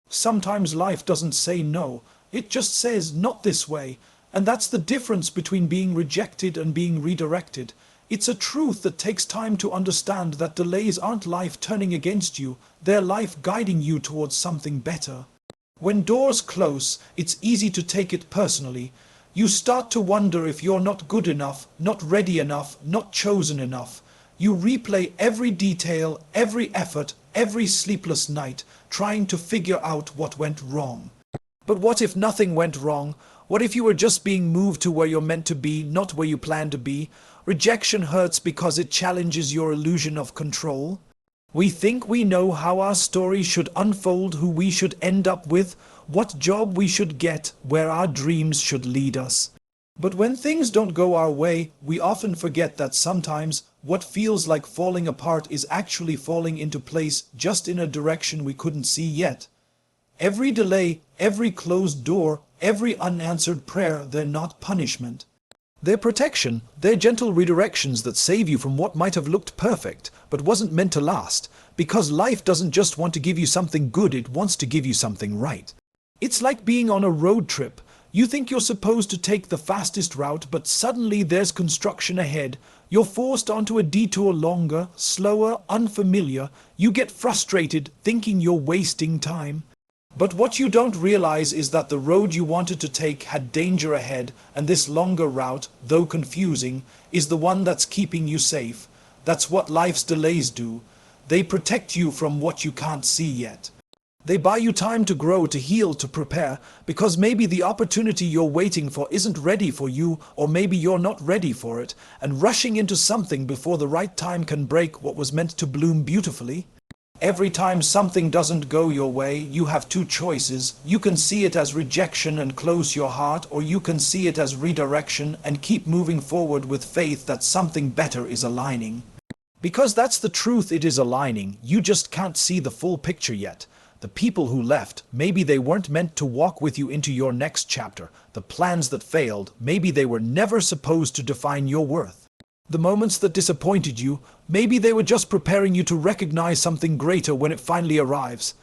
Sometimes life doesn't say no, it just says not this way. And that's the difference between being rejected and being redirected. It's a truth that takes time to understand, that delays aren't life turning against you, they're life guiding you towards something better. When doors close, it's easy to take it personally. You start to wonder if you're not good enough, not ready enough, not chosen enough. You replay every detail, every effort, every sleepless night, trying to figure out what went wrong. But what if nothing went wrong? What if you were just being moved to where you're meant to be, not where you planned to be? Rejection hurts because it challenges your illusion of control. We think we know how our story should unfold, who we should end up with, what job we should get, where our dreams should lead us. But when things don't go our way, we often forget that sometimes what feels like falling apart is actually falling into place, just in a direction we couldn't see yet. Every delay, every closed door, every unanswered prayer, they're not punishment. They're protection. They're gentle redirections that save you from what might have looked perfect, but wasn't meant to last. Because life doesn't just want to give you something good, it wants to give you something right. It's like being on a road trip. You think you're supposed to take the fastest route, but suddenly there's construction ahead. You're forced onto a detour longer, slower, unfamiliar. You get frustrated, thinking you're wasting time. But what you don't realize is that the road you wanted to take had danger ahead, and this longer route, though confusing, is the one that's keeping you safe. That's what life's delays do. They protect you from what you can't see yet. They buy you time to grow, to heal, to prepare, because maybe the opportunity you're waiting for isn't ready for you, or maybe you're not ready for it, and rushing into something before the right time can break what was meant to bloom beautifully. Every time something doesn't go your way, you have two choices. You can see it as rejection and close your heart, or you can see it as redirection and keep moving forward with faith that something better is aligning. Because that's the truth, it is aligning. You just can't see the full picture yet. The people who left, maybe they weren't meant to walk with you into your next chapter. The plans that failed, maybe they were never supposed to define your worth. The moments that disappointed you, maybe they were just preparing you to recognize something greater when it finally arrives.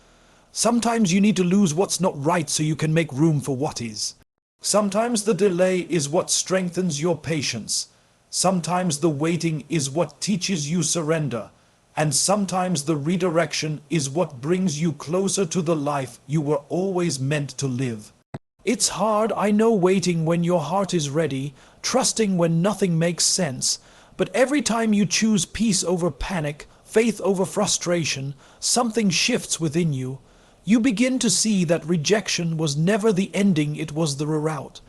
Sometimes you need to lose what's not right so you can make room for what is. Sometimes the delay is what strengthens your patience. Sometimes the waiting is what teaches you surrender. And sometimes the redirection is what brings you closer to the life you were always meant to live. It's hard, I know, waiting when your heart is ready, trusting when nothing makes sense. But every time you choose peace over panic, faith over frustration, something shifts within you. You begin to see that rejection was never the ending, it was the reroute.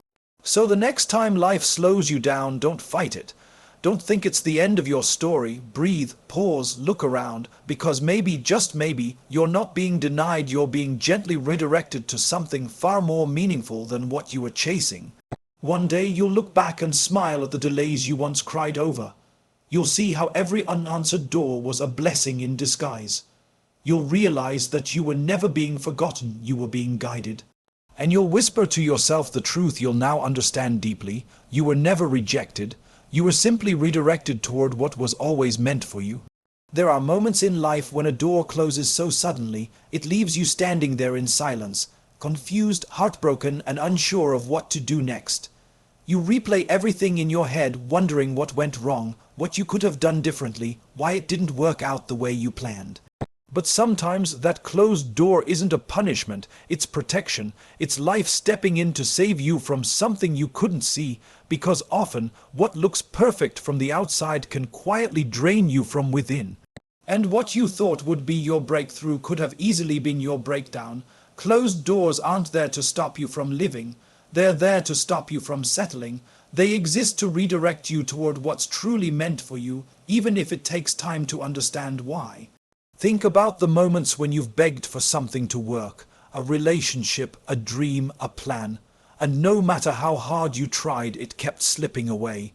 So the next time life slows you down, don't fight it. Don't think it's the end of your story. Breathe, pause, look around, because maybe, just maybe, you're not being denied, you're being gently redirected to something far more meaningful than what you were chasing. One day you'll look back and smile at the delays you once cried over. You'll see how every unanswered door was a blessing in disguise. You'll realize that you were never being forgotten, you were being guided. And you'll whisper to yourself the truth you'll now understand deeply. You were never rejected. You were simply redirected toward what was always meant for you. There are moments in life when a door closes so suddenly, it leaves you standing there in silence, confused, heartbroken, and unsure of what to do next. You replay everything in your head, wondering what went wrong, what you could have done differently, why it didn't work out the way you planned. But sometimes that closed door isn't a punishment, it's protection. It's life stepping in to save you from something you couldn't see, because often what looks perfect from the outside can quietly drain you from within. And what you thought would be your breakthrough could have easily been your breakdown. Closed doors aren't there to stop you from living. They're there to stop you from settling. They exist to redirect you toward what's truly meant for you, even if it takes time to understand why. Think about the moments when you've begged for something to work, a relationship, a dream, a plan, and no matter how hard you tried, it kept slipping away.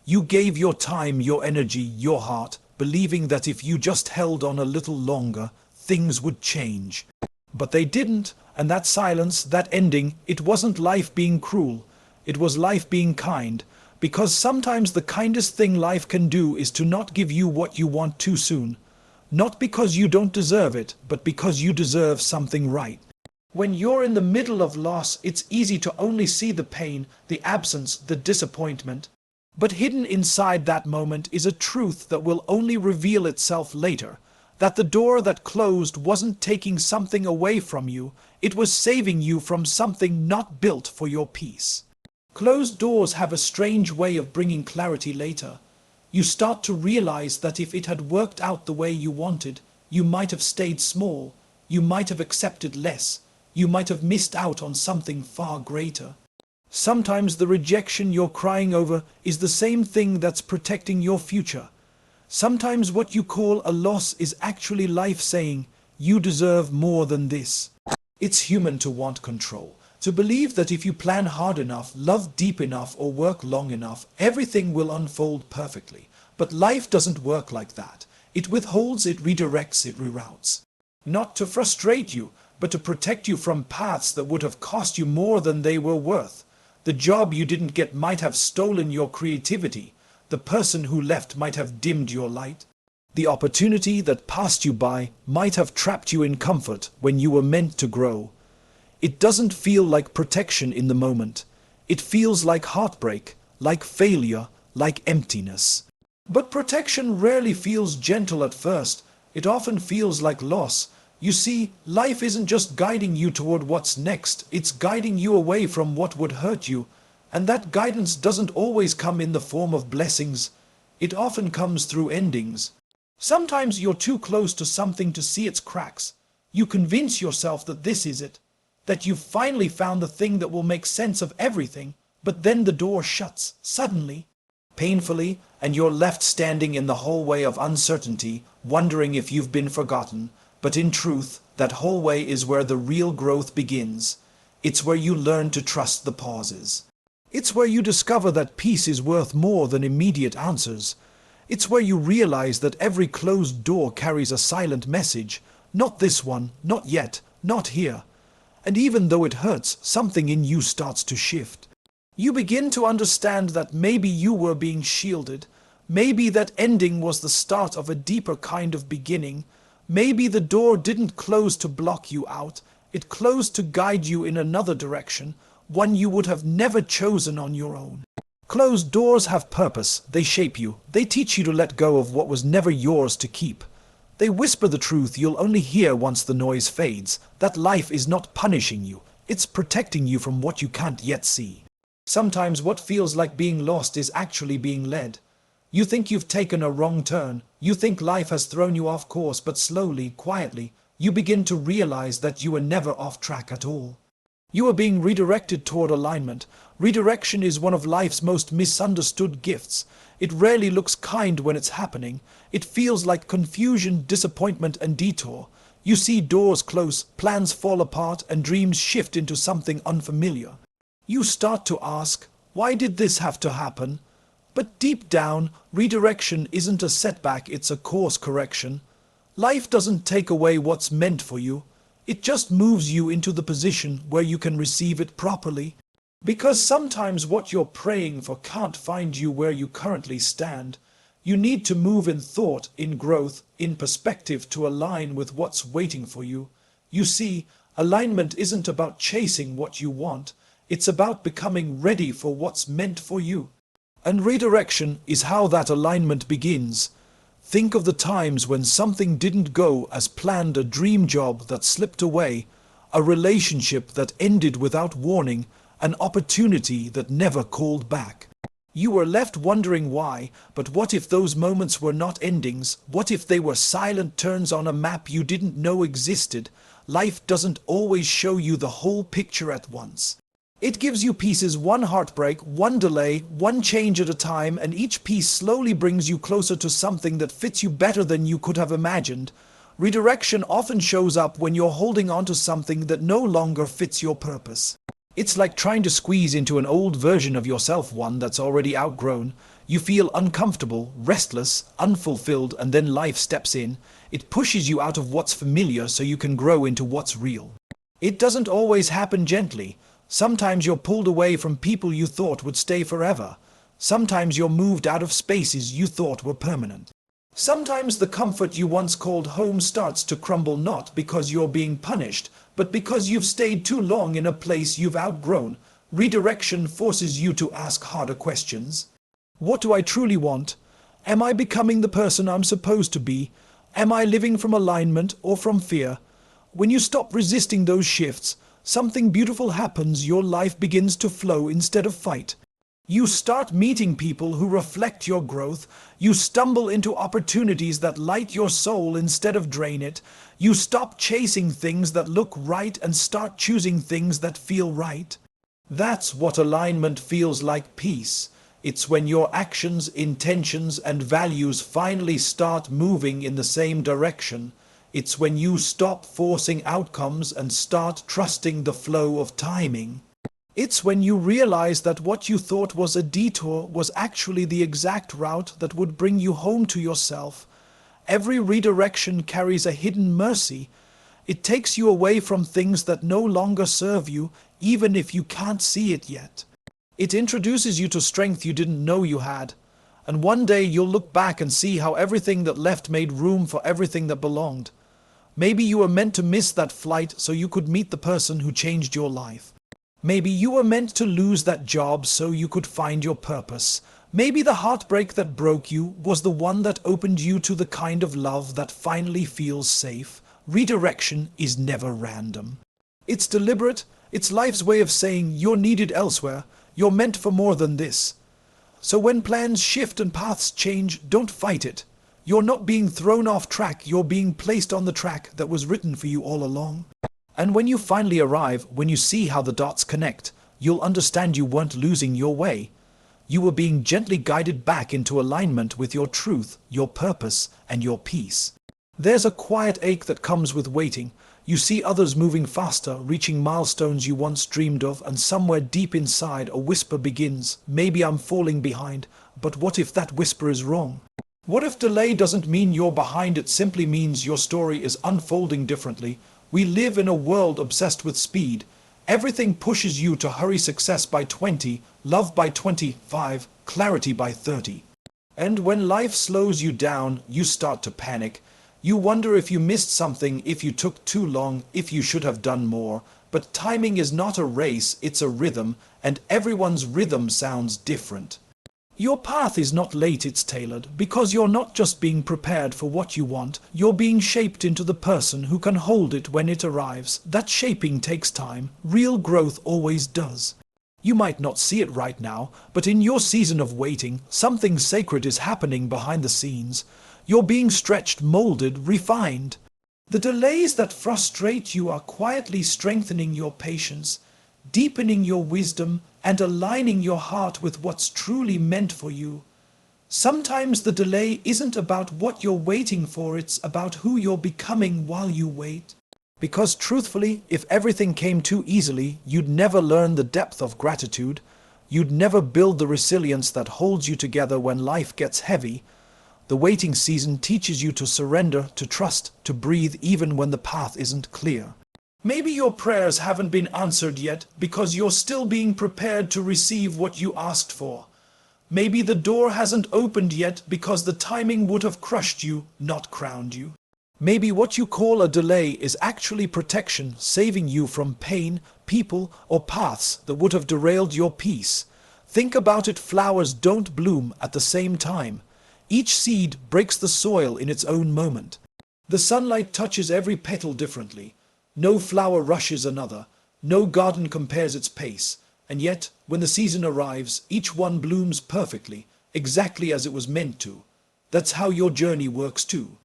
You gave your time, your energy, your heart, believing that if you just held on a little longer, things would change. But they didn't, and that silence, that ending, it wasn't life being cruel. It was life being kind, because sometimes the kindest thing life can do is to not give you what you want too soon. Not because you don't deserve it, but because you deserve something right. When you're in the middle of loss, it's easy to only see the pain, the absence, the disappointment. But hidden inside that moment is a truth that will only reveal itself later. That the door that closed wasn't taking something away from you, it was saving you from something not built for your peace. Closed doors have a strange way of bringing clarity later. You start to realize that if it had worked out the way you wanted, you might have stayed small, you might have accepted less, you might have missed out on something far greater. Sometimes the rejection you're crying over is the same thing that's protecting your future. Sometimes what you call a loss is actually life saying, you deserve more than this. It's human to want control, to believe that if you plan hard enough, love deep enough, or work long enough, everything will unfold perfectly. But life doesn't work like that. It withholds, it redirects, it reroutes. Not to frustrate you, but to protect you from paths that would have cost you more than they were worth. The job you didn't get might have stolen your creativity. The person who left might have dimmed your light. The opportunity that passed you by might have trapped you in comfort when you were meant to grow. It doesn't feel like protection in the moment. It feels like heartbreak, like failure, like emptiness. But protection rarely feels gentle at first. It often feels like loss. You see, life isn't just guiding you toward what's next, it's guiding you away from what would hurt you. And that guidance doesn't always come in the form of blessings. It often comes through endings. Sometimes you're too close to something to see its cracks. You convince yourself that this is it, that you've finally found the thing that will make sense of everything, but then the door shuts, suddenly, painfully, and you're left standing in the hallway of uncertainty, wondering if you've been forgotten. But in truth, that hallway is where the real growth begins. It's where you learn to trust the pauses. It's where you discover that peace is worth more than immediate answers. It's where you realize that every closed door carries a silent message. Not this one, not yet, not here. And even though it hurts, something in you starts to shift. You begin to understand that maybe you were being shielded. Maybe that ending was the start of a deeper kind of beginning. Maybe the door didn't close to block you out. It closed to guide you in another direction, one you would have never chosen on your own. Closed doors have purpose. They shape you. They teach you to let go of what was never yours to keep. They whisper the truth you'll only hear once the noise fades, that life is not punishing you. It's protecting you from what you can't yet see. Sometimes what feels like being lost is actually being led. You think you've taken a wrong turn. You think life has thrown you off course, but slowly, quietly, you begin to realize that you were never off track at all. You are being redirected toward alignment. Redirection is one of life's most misunderstood gifts. It rarely looks kind when it's happening. It feels like confusion, disappointment, and detour. You see doors close, plans fall apart, and dreams shift into something unfamiliar. You start to ask, why did this have to happen? But deep down, redirection isn't a setback, it's a course correction. Life doesn't take away what's meant for you. It just moves you into the position where you can receive it properly. Because sometimes what you're praying for can't find you where you currently stand. You need to move in thought, in growth, in perspective to align with what's waiting for you. You see, alignment isn't about chasing what you want. It's about becoming ready for what's meant for you. And redirection is how that alignment begins. Think of the times when something didn't go as planned, a dream job that slipped away, a relationship that ended without warning, an opportunity that never called back. You were left wondering why, but what if those moments were not endings? What if they were silent turns on a map you didn't know existed? Life doesn't always show you the whole picture at once. It gives you pieces, one heartbreak, one delay, one change at a time, and each piece slowly brings you closer to something that fits you better than you could have imagined. Redirection often shows up when you're holding on to something that no longer fits your purpose. It's like trying to squeeze into an old version of yourself, one that's already outgrown. You feel uncomfortable, restless, unfulfilled, and then life steps in. It pushes you out of what's familiar so you can grow into what's real. It doesn't always happen gently. Sometimes you're pulled away from people you thought would stay forever. Sometimes you're moved out of spaces you thought were permanent. Sometimes the comfort you once called home starts to crumble not because you're being punished, but because you've stayed too long in a place you've outgrown. Redirection forces you to ask harder questions. What do I truly want? Am I becoming the person I'm supposed to be? Am I living from alignment or from fear? When you stop resisting those shifts, something beautiful happens. Your life begins to flow instead of fight. You start meeting people who reflect your growth. You stumble into opportunities that light your soul instead of drain it. You stop chasing things that look right and start choosing things that feel right. That's what alignment feels like. Peace. It's when your actions, intentions, and values finally start moving in the same direction. It's when you stop forcing outcomes and start trusting the flow of timing. It's when you realize that what you thought was a detour was actually the exact route that would bring you home to yourself. Every redirection carries a hidden mercy. It takes you away from things that no longer serve you, even if you can't see it yet. It introduces you to strength you didn't know you had. And one day you'll look back and see how everything that left made room for everything that belonged. Maybe you were meant to miss that flight so you could meet the person who changed your life. Maybe you were meant to lose that job so you could find your purpose. Maybe the heartbreak that broke you was the one that opened you to the kind of love that finally feels safe. Redirection is never random. It's deliberate. It's life's way of saying you're needed elsewhere. You're meant for more than this. So when plans shift and paths change, don't fight it. You're not being thrown off track, you're being placed on the track that was written for you all along. And when you finally arrive, when you see how the dots connect, you'll understand you weren't losing your way. You were being gently guided back into alignment with your truth, your purpose, and your peace. There's a quiet ache that comes with waiting. You see others moving faster, reaching milestones you once dreamed of, and somewhere deep inside a whisper begins. Maybe I'm falling behind, but what if that whisper is wrong? What if delay doesn't mean you're behind, it simply means your story is unfolding differently. We live in a world obsessed with speed. Everything pushes you to hurry: success by 20, love by 25, clarity by 30. And when life slows you down, you start to panic. You wonder if you missed something, if you took too long, if you should have done more. But timing is not a race, it's a rhythm, and everyone's rhythm sounds different. Your path is not late, it's tailored, because you're not just being prepared for what you want, you're being shaped into the person who can hold it when it arrives. That shaping takes time. Real growth always does. You might not see it right now, but in your season of waiting, something sacred is happening behind the scenes. You're being stretched, molded, refined. The delays that frustrate you are quietly strengthening your patience, deepening your wisdom, and aligning your heart with what's truly meant for you. Sometimes the delay isn't about what you're waiting for, it's about who you're becoming while you wait. Because truthfully, if everything came too easily, you'd never learn the depth of gratitude. You'd never build the resilience that holds you together when life gets heavy. The waiting season teaches you to surrender, to trust, to breathe even when the path isn't clear. Maybe your prayers haven't been answered yet because you're still being prepared to receive what you asked for. Maybe the door hasn't opened yet because the timing would have crushed you, not crowned you. Maybe what you call a delay is actually protection, saving you from pain, people, or paths that would have derailed your peace. Think about it: flowers don't bloom at the same time. Each seed breaks the soil in its own moment. The sunlight touches every petal differently. No flower rushes another. No garden compares its pace. And yet, when the season arrives, each one blooms perfectly, exactly as it was meant to. That's how your journey works too.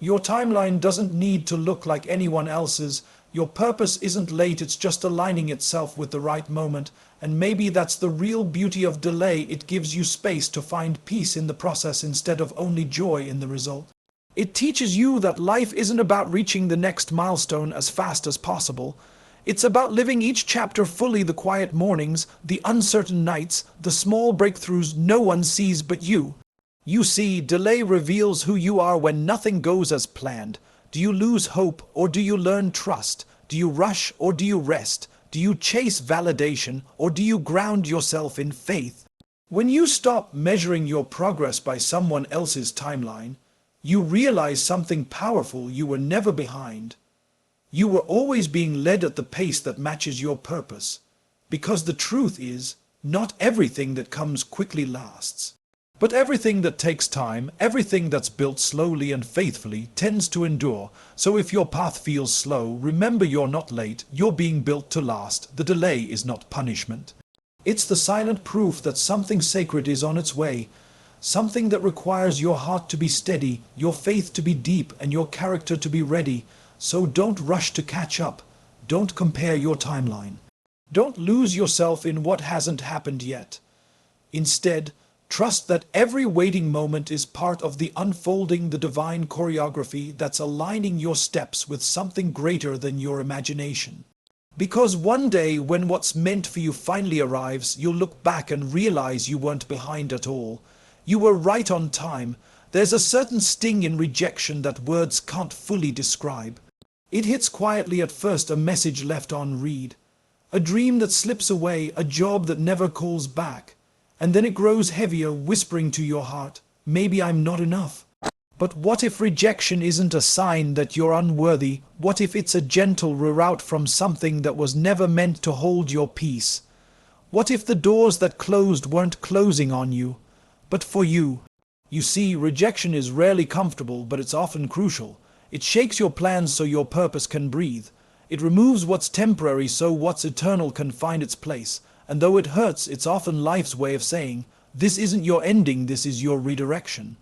Your timeline doesn't need to look like anyone else's. Your purpose isn't late, it's just aligning itself with the right moment. And maybe that's the real beauty of delay. It gives you space to find peace in the process instead of only joy in the result. It teaches you that life isn't about reaching the next milestone as fast as possible. It's about living each chapter fully: the quiet mornings, the uncertain nights, the small breakthroughs no one sees but you. You see, delay reveals who you are when nothing goes as planned. Do you lose hope or do you learn trust? Do you rush or do you rest? Do you chase validation or do you ground yourself in faith? When you stop measuring your progress by someone else's timeline, You realize something powerful: you were never behind. You were always being led at the pace that matches your purpose. Because the truth is, not everything that comes quickly lasts. But everything that takes time, everything that's built slowly and faithfully, tends to endure. So if your path feels slow, remember you're not late, you're being built to last. The delay is not punishment. It's the silent proof that something sacred is on its way. Something that requires your heart to be steady, your faith to be deep, and your character to be ready. So don't rush to catch up. Don't compare your timeline. Don't lose yourself in what hasn't happened yet. Instead, trust that every waiting moment is part of the unfolding, the divine choreography that's aligning your steps with something greater than your imagination. Because one day, when what's meant for you finally arrives, you'll look back and realize you weren't behind at all. You were right on time. There's a certain sting in rejection that words can't fully describe. It hits quietly at first, a message left on read. A dream that slips away, a job that never calls back. And then it grows heavier, whispering to your heart, maybe I'm not enough. But what if rejection isn't a sign that you're unworthy? What if it's a gentle reroute from something that was never meant to hold your peace? What if the doors that closed weren't closing on you, but for you? You see, rejection is rarely comfortable, but it's often crucial. It shakes your plans so your purpose can breathe. It removes what's temporary so what's eternal can find its place. And though it hurts, it's often life's way of saying, this isn't your ending, this is your redirection.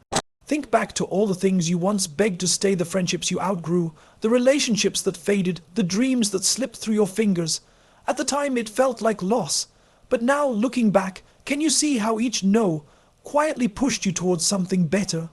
Think back to all the things you once begged to stay, the friendships you outgrew, the relationships that faded, the dreams that slipped through your fingers. At the time it felt like loss. But now, looking back, can you see how each no quietly pushed you towards something better?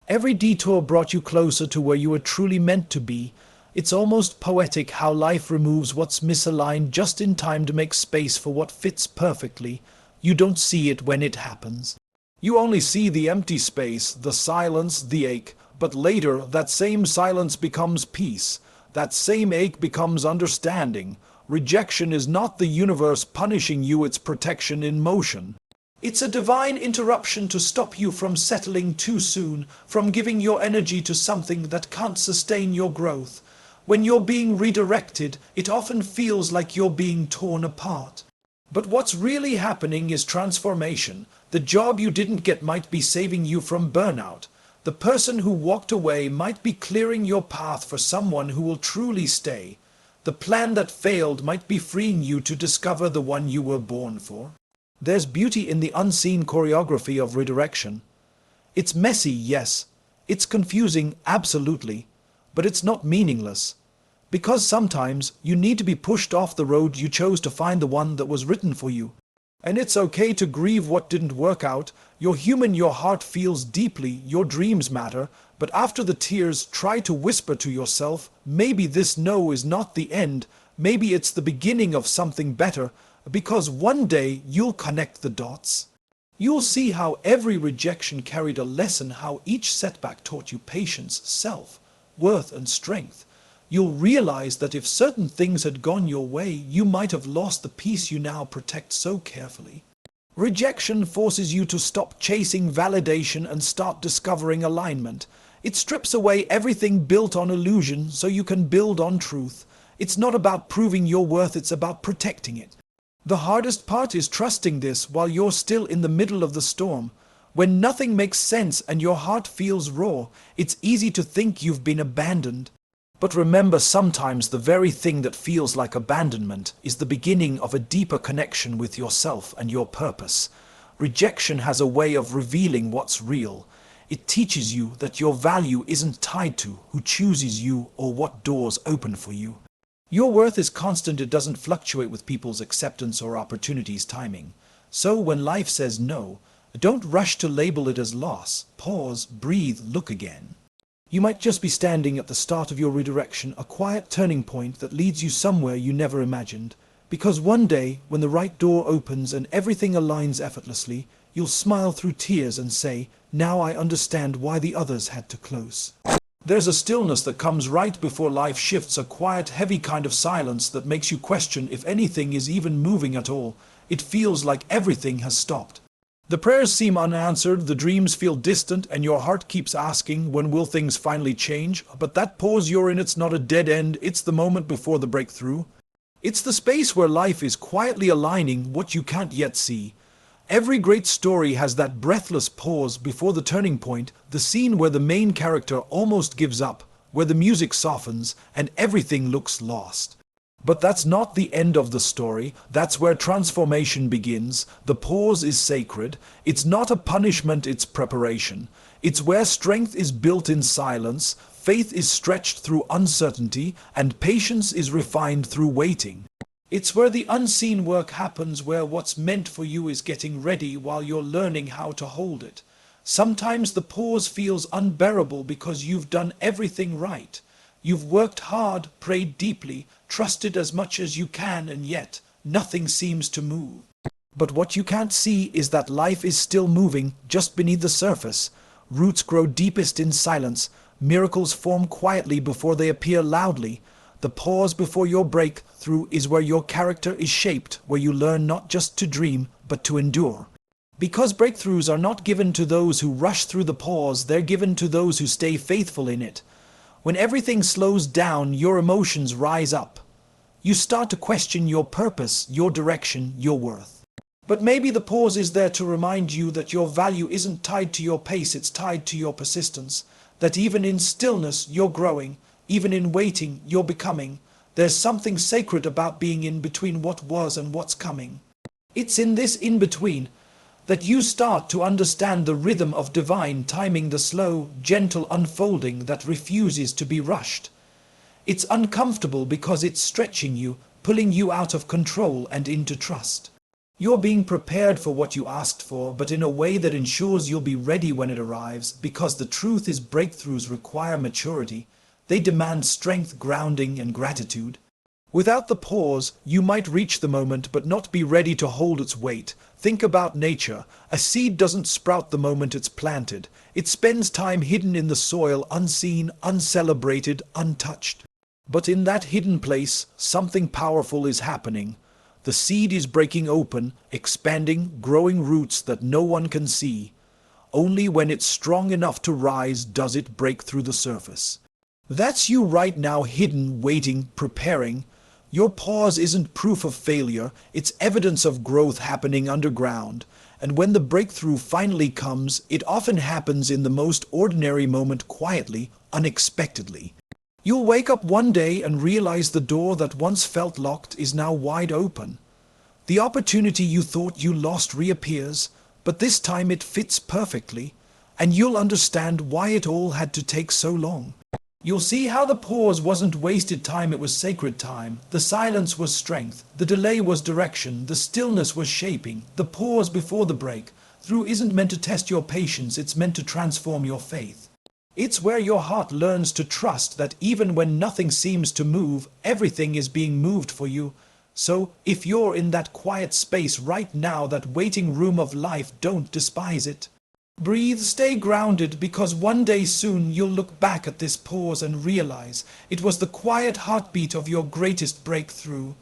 Every detour brought you closer to where you were truly meant to be. It's almost poetic how life removes what's misaligned just in time to make space for what fits perfectly. You don't see it when it happens. You only see the empty space, the silence, the ache. But later, that same silence becomes peace. That same ache becomes understanding. Rejection is not the universe punishing you, it's protection in motion. It's a divine interruption to stop you from settling too soon, from giving your energy to something that can't sustain your growth. When you're being redirected, it often feels like you're being torn apart. But what's really happening is transformation. The job you didn't get might be saving you from burnout. The person who walked away might be clearing your path for someone who will truly stay. The plan that failed might be freeing you to discover the one you were born for. There's beauty in the unseen choreography of redirection. It's messy, yes. It's confusing, absolutely. But it's not meaningless. Because sometimes you need to be pushed off the road you chose to find the one that was written for you. And it's okay to grieve what didn't work out. You're human, your heart feels deeply, your dreams matter. But after the tears, try to whisper to yourself, maybe this no is not the end. Maybe it's the beginning of something better. Because one day you'll connect the dots. You'll see how every rejection carried a lesson, how each setback taught you patience, self-worth, and strength. You'll realize that if certain things had gone your way, you might have lost the peace you now protect so carefully. Rejection forces you to stop chasing validation and start discovering alignment. It strips away everything built on illusion so you can build on truth. It's not about proving your worth, it's about protecting it. The hardest part is trusting this while you're still in the middle of the storm. When nothing makes sense and your heart feels raw, it's easy to think you've been abandoned. But remember, sometimes the very thing that feels like abandonment is the beginning of a deeper connection with yourself and your purpose. Rejection has a way of revealing what's real. It teaches you that your value isn't tied to who chooses you or what doors open for you. Your worth is constant, it doesn't fluctuate with people's acceptance or opportunities' timing. So when life says no, don't rush to label it as loss. Pause, breathe, look again. You might just be standing at the start of your redirection, a quiet turning point that leads you somewhere you never imagined. Because one day, when the right door opens and everything aligns effortlessly, you'll smile through tears and say, now I understand why the others had to close. There's a stillness that comes right before life shifts, a quiet, heavy kind of silence that makes you question if anything is even moving at all. It feels like everything has stopped. The prayers seem unanswered, the dreams feel distant, and your heart keeps asking, when will things finally change? But that pause you're in, it's not a dead end, it's the moment before the breakthrough. It's the space where life is quietly aligning what you can't yet see. Every great story has that breathless pause before the turning point, the scene where the main character almost gives up, where the music softens and everything looks lost. But that's not the end of the story, that's where transformation begins. The pause is sacred, it's not a punishment, it's preparation. It's where strength is built in silence, faith is stretched through uncertainty, and patience is refined through waiting. It's where the unseen work happens, where what's meant for you is getting ready while you're learning how to hold it. Sometimes the pause feels unbearable because you've done everything right. You've worked hard, prayed deeply, trusted as much as you can, and yet nothing seems to move. But what you can't see is that life is still moving just beneath the surface. Roots grow deepest in silence. Miracles form quietly before they appear loudly. The pause before your breakthrough is where your character is shaped, where you learn not just to dream, but to endure. Because breakthroughs are not given to those who rush through the pause, they're given to those who stay faithful in it. When everything slows down, your emotions rise up. You start to question your purpose, your direction, your worth. But maybe the pause is there to remind you that your value isn't tied to your pace, it's tied to your persistence. That even in stillness, you're growing. Even in waiting, you're becoming. There's something sacred about being in between what was and what's coming. It's in this in-between that you start to understand the rhythm of divine timing, the slow, gentle unfolding that refuses to be rushed. It's uncomfortable because it's stretching you, pulling you out of control and into trust. You're being prepared for what you asked for, but in a way that ensures you'll be ready when it arrives, because the truth is breakthroughs require maturity. They demand strength, grounding, and gratitude. Without the pause, you might reach the moment but not be ready to hold its weight. Think about nature. A seed doesn't sprout the moment it's planted. It spends time hidden in the soil, unseen, uncelebrated, untouched. But in that hidden place, something powerful is happening. The seed is breaking open, expanding, growing roots that no one can see. Only when it's strong enough to rise does it break through the surface. That's you right now, hidden, waiting, preparing. Your pause isn't proof of failure, it's evidence of growth happening underground. And when the breakthrough finally comes, it often happens in the most ordinary moment, quietly, unexpectedly. You'll wake up one day and realize the door that once felt locked is now wide open. The opportunity you thought you lost reappears, but this time it fits perfectly, and you'll understand why it all had to take so long. You'll see how the pause wasn't wasted time, it was sacred time. The silence was strength, the delay was direction, the stillness was shaping. The pause before the breakthrough isn't meant to test your patience, it's meant to transform your faith. It's where your heart learns to trust that even when nothing seems to move, everything is being moved for you. So, if you're in that quiet space right now, that waiting room of life, don't despise it. Breathe, stay grounded, because one day soon you'll look back at this pause and realize it was the quiet heartbeat of your greatest breakthrough.